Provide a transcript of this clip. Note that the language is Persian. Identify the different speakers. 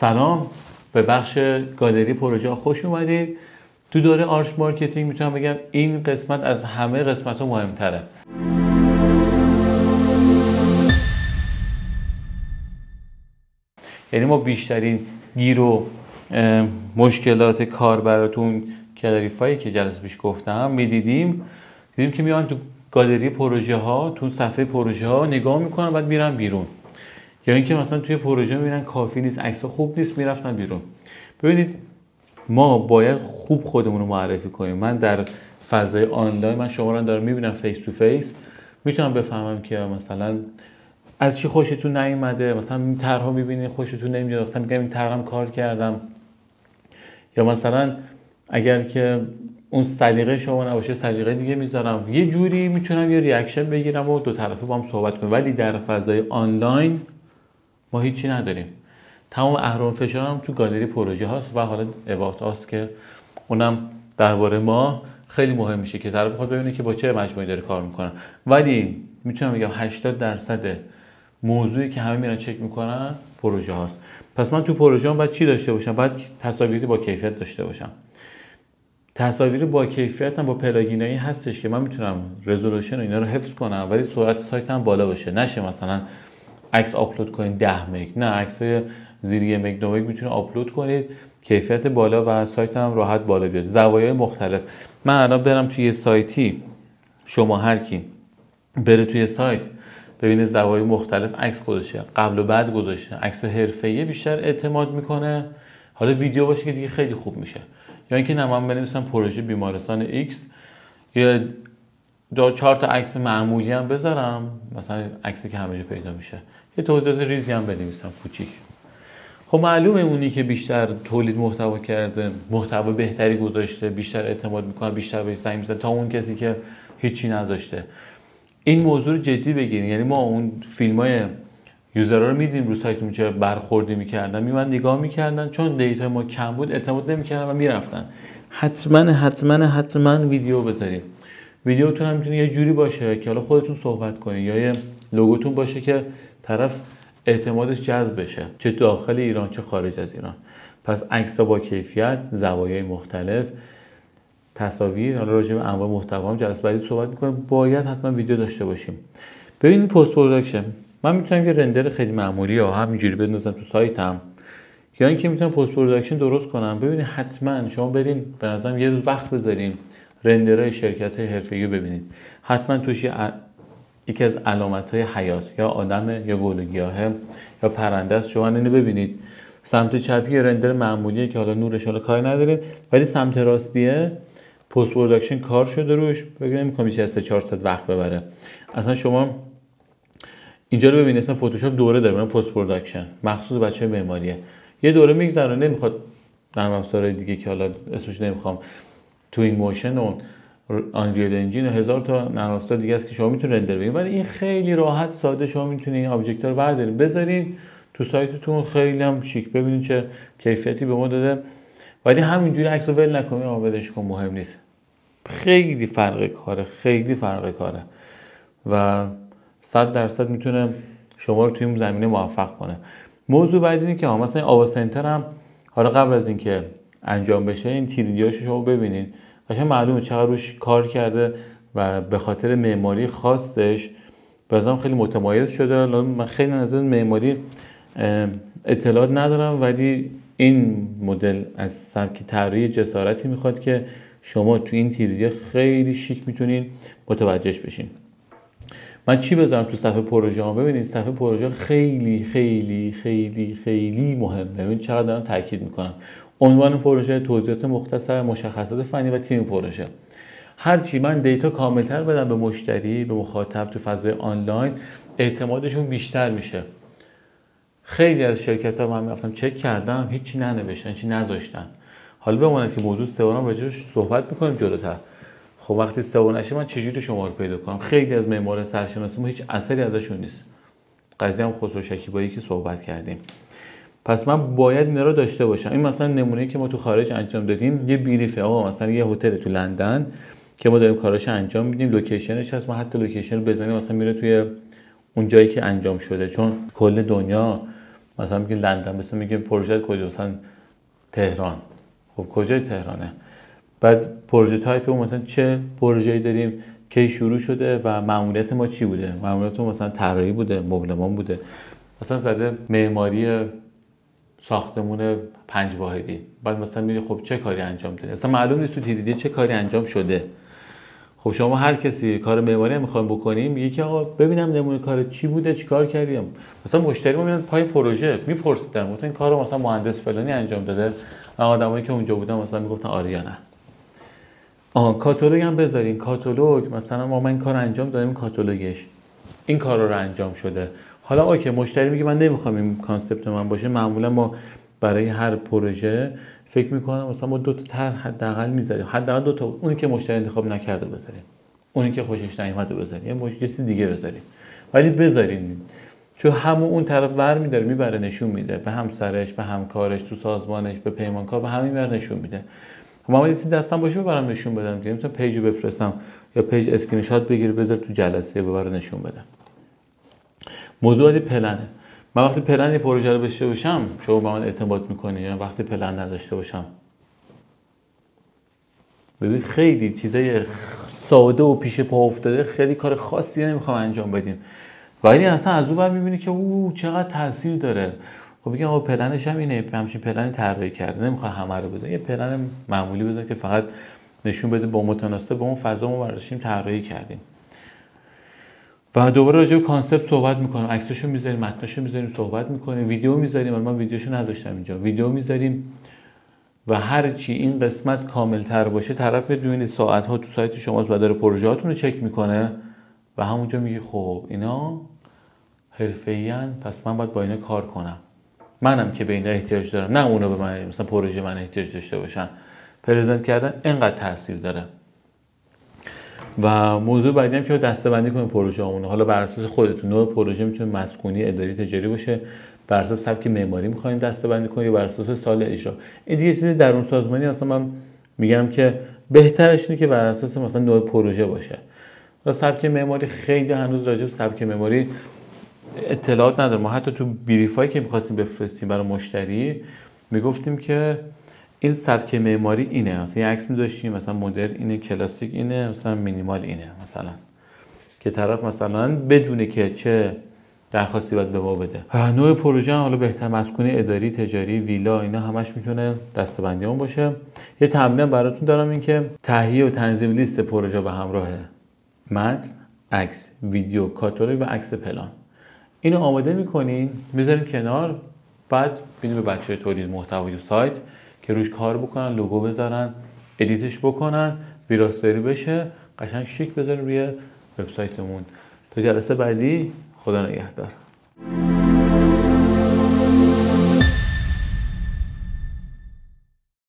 Speaker 1: سلام، به بخش گالری پروژه خوش اومدید. تو دوره آرش مارکتینگ میتونم بگم این قسمت از همه قسمت ها مهمتره. یعنی ما بیشترین گیر و مشکلات کاربراتون گالری‌فایی که جلسه پیش گفتم دیدیم که میان تو گالری پروژه ها، تو صفحه پروژه ها نگاه میکنن بعد میرن بیرون، یا اینکه مثلا توی پروژه میبینن کافی نیست، عکس‌ها خوب نیست، میرفتن بیرون. ببینید ما باید خوب خودمون رو معرفی کنیم. من در فضای آنلاین من شما رو دارم میبینم فیس تو فیس، میتونم بفهمم که مثلا از چی خوشتون نیومده، مثلا این طرحو میبینید خوشتون نمیاد، مثلا میگم این طرحم کار کردم، یا مثلا اگر که اون سلیقه شما نباشه سلیقه دیگه میذارم، یه جوری میتونم یه ریاکشن بگیرم و دو طرفه با هم صحبت کنیم. ولی در فضای آنلاین ما هیچی نداریم. تمام اهرم فشارم تو گالری پروژه هاست و حالا اباوت هاست که اونم درباره ما خیلی مهم میشه که طرف خود ببینه که با چه مجموعی داره کار میکنن. ولی میتونم بگم 80% موضوعی که همه میرن چک میکنن پروژه هاست. پس من تو پروژه هم باید چی داشته باشم؟ باید تصاویری با کیفیت داشته باشم. تصاویر با کیفیت هم با پلاگینایی هستش که من میتونم رزولوشن و اینا رو حفظ کنم ولی سرعت سایت هم بالا باشه. نشه مثلا عکس آپلود کنید 10 مگ، نه، عکس زیر 1 مگ 2 مگ میتونید آپلود کنید، کیفیت بالا و سایت هم راحت بالا بیاد. زوایای مختلف. من الان برم توی سایتی، شما هر کی بره توی سایت ببینه زوایای مختلف عکس گذاشته، قبل و بعد گذاشته، عکس حرفه‌ای بیشتر اعتماد میکنه. حالا ویدیو باشه که دیگه خیلی خوب میشه. یا اینکه نه من بنویسم پروژه بیمارستان X یا 4 تا عکس معمولی هم بذارم، مثلا عکسی که همه جا پیدا میشه، یه توضیحات ریزی هم بنویسم کوچیک. خب معلومه اونی که بیشتر تولید محتوا کرده، محتوا بهتری گذاشته، بیشتر اعتماد میکنه، بیشتر بهش سعی می‌کنه تا اون کسی که هیچی نذاشته. این موضوع رو جدی بگیرین. یعنی ما اون فیلمای یوزرها رو میدیم رو سایتمون چه برخوردی میکردن، میمن نگاه میکردن، چون دیتا ما کم بود اعتماد نمیکردن و میرفتن. حتما ویدیو بذارید. ویدیوتون هم میتونه یه جوری باشه که حالا خودتون صحبت کنید، یا یه لوگوتون باشه که طرف اعتمادش جذب بشه، چه داخل ایران چه خارج از ایران. پس عکس‌ها با کیفیت، زوایای مختلف، تصاویر. حالا راجع به انواع محتوا هم جلسه بعدی صحبت می‌کنیم. باید حتما ویدیو داشته باشیم. ببینید پست پروداکشن، من میتونم یه رندر خیلی معمولی یا همینجوری بندازم تو سایتم، یا اینکه میتونم پست پروداکشن درست کنم. ببینید حتما شما برین به نظرم یه روز وقت بذارین رندرهای شرکت‌های حرفه‌ای رو ببینید. حتما توش یکی از علامت‌های حیات یا آدم یا گل و گیاهه یا پرنده است. شما اینو ببینید. سمت چپی رندر معمولیه که حالا نورش حالا کاری نداریم، ولی سمت راستیه پست پروداکشن کار شده روش. بگم نمی‌خوام چه 4 ساعت وقت ببره. اصلا شما اینجا رو ببینید، اصلا فتوشاپ دوره داره پست پروداکشن مخصوص بچه‌های معماریه. یه دوره میگذرونه، نمیخواد نرم افزارهای دیگه که حالا اسمش نمیخوام، توین موشن و آنریل انجین و 1000 تا نرم افزار دیگه است که شما میتونید رندر بگیرید. ولی این خیلی راحت ساده شما میتونید این آبجکت رو بردارید بذارید تو سایتتون، خیلی هم شیک. ببینید چه کیفیتی به ما داده. ولی همینجوری عکسو ول نکنید، ولش کن، مهم نیست. خیلی فرق کاره و 100% میتونه شما رو توی اون زمینه موفق کنه. موضوع بعدی اینه که مثلا آوا سنتر هم حالا قبل از اینکه انجام بشه این تیریدیاشو شما ببینید، قشنگ معلومه چقدر روش کار کرده و به خاطر معماری خاصش بازم خیلی متمایز شده. من خیلی از معماری اطلاعات ندارم، ولی این مدل از سبک طراحی جسارتی میخواد که شما تو این تیریدی خیلی شیک میتونین متوجهش بشین. من چی بذارم تو صفحه پروژه ها؟ ببینید صفحه پروژه خیلی خیلی خیلی خیلی مهمه. ببین چقدر دارم تاکید میکنم. عنوان پروژه، توضیحات مختصر، مشخصات فنی و تیم پروژه. هرچی من دیتا کاملتر بدم به مشتری، به مخاطب تو فضای آنلاین، اعتمادشون بیشتر میشه. خیلی از شرکت‌ها من رفتم چک کردم هیچی ننوشتن، هیچی نذاشتن. حالا بماند که موضوع استوارم راجعش صحبت میکنیم جلوتر. خب وقتی استوا نشه من چجوری شما رو پیدا کنم؟ خیلی از معمار سرشناسی ما هیچ اثری ازشون نیست. قضیه هم خسرو شکیبایی که صحبت کردیم. پس من باید اینا رو داشته باشم. این مثلا نمونه‌ای که ما تو خارج انجام دادیم، یه بریفه. آقا مثلا یه هتل تو لندن که ما داریم کاراشو انجام میدیم، لوکیشنش هست، ما حتی لوکیشن رو بزنیم مثلا میره توی اون جایی که انجام شده، چون کل دنیا مثلا میگه لندن، مثلا میگه پروژه کجا، مثلا تهران. خب کجای تهرانه؟ بعد پروژه تایپ اون مثلا چه پروژه‌ای داریم، کی شروع شده و ماموریت ما چی بوده. ماموریت ما مثلا طراحی بوده، مبلمان بوده، مثلا زده معماری ساختمون 5 واحدی. بعد مثلا میگه خب چه کاری انجام داده، اصلا معلوم نیست تو تیدیدی چه کاری انجام شده. خب شما هر کسی کار معماری هم میخوایم بکنیم، میگه که آقا ببینم نمونه کار چی بوده، چیکار کردیم. مثلا مشتری ما میاد پای پروژه میپرسیدن گفتن این کارو مثلا مهندس فلانی انجام داده، آدمایی که اونجا بودن مثلا میگفتن آره یا نه. کاتالوگ هم بذارین، کاتالوگ مثلا ما این کار انجام دادیم، کاتالوگش این کارا رو انجام شده. حالا اوکی مشتری میگه من نمیخوام این کانسپت من باشه، معمولا ما برای هر پروژه فکر میکنم مثلا ما 2 تا طرح حداقل میذاریم، حداقل 2 تا، اونی که مشتری انتخاب نکرده بذاریم، اونی که خوشش نیومده بذاریم، یه چیز دیگه بذاریم، ولی بذارین، چون همون اون طرف ور میداره میبره نشون میده به همسرش، به همکارش، تو سازمانش، به پیمانکار، به همین ور نشون میده. ما یه چیزی دستم باشه ببرم نشون بدم که مثلا پیجو بفرستم یا پیج اسکرین شات بگیره بذار تو جلسه ببره نشون بدم. موضوع پلنه. من وقتی پلن یه پروژه رو داشته باشم، شما با من اعتماد میکنی، یا وقتی پلن نداشته باشم، ببین خیلی چیزای ساده و پیش پا افتاده، خیلی کار خاصی نمیخوام انجام بدیم، ولی اصلا از اون ور میبینی که او چقدر تاثیر داره. خب بگم آقا پلنش هم اینه، همچین پلنی طراحی کرده، نمیخوام همه رو بزنم، یه پلن معمولی بزنم که فقط نشون بده با متناسب با اون فضا ما برداشتیم طراحی کردیم. و دوباره راجع به کانسپت صحبت میکنیم، عکساشو میذاریم، متناشو میذاریم، صحبت میکنیم، ویدیو میذاریم. من ویدیوشو نذاشتم اینجا، ویدیو میذاریم و هر چی این قسمت کاملتر باشه طرف میاد ساعت ها تو سایت شماست و داره پروژه‌هاتون رو چک میکنه و همونجا میگه خب اینا حرفه‌این، پس من باید با اینا کار کنم. منم که به اینا احتیاج دارم، نه اونا به من، مثلا پروژه من احتیاج داشته باشن. پرزنت کردن اینقدر تاثیر داره. و موضوع بعدی هم که دسته‌بندی کنید پروژه‌مون. حالا بر اساس خودتون، نوع پروژه میتونه مسکونی، اداری، تجاری باشه، بر اساس سبک معماری می‌خوایم دسته‌بندی کنیم یا بر اساس سال اجرا. این دیگه چیزی درون سازمانی اصلا من میگم که بهترش اینه که بر اساس مثلا نوع پروژه باشه. و سبک معماری خیلی هنوز راجع به سبک معماری اطلاعات ندارم. ما حتی تو بریفایی که می‌خواستیم بفرستیم برای مشتری میگفتیم که این سبک معماری اینه، مثلا یه عکس می‌ذاشتیم مثلا مدرن اینه، کلاسیک اینه، مثلا مینیمال اینه، مثلا که طرف مثلا بدونه که چه درخواستی باید به ما بده. نوع پروژه حالا بهتر مسکونی، اداری، تجاری، ویلا، اینا همش میتونه دسته‌بندی اون باشه. یه تمرین براتون دارم، این که تهیه و تنظیم لیست پروژه به همراه متن، عکس، ویدیو، کاتالوگ و عکس پلان. اینو آماده می‌کنین، می‌ذارین کنار، بعد میدیم به بچه‌های تولید محتوای سایت که روش کار بکنن، لوگو بذارن، ادیتش بکنن، ویراستاری بشه، قشنگ شیک بذارین روی وبسایتمون. تا جلسه بعدی، خدا نگهدار.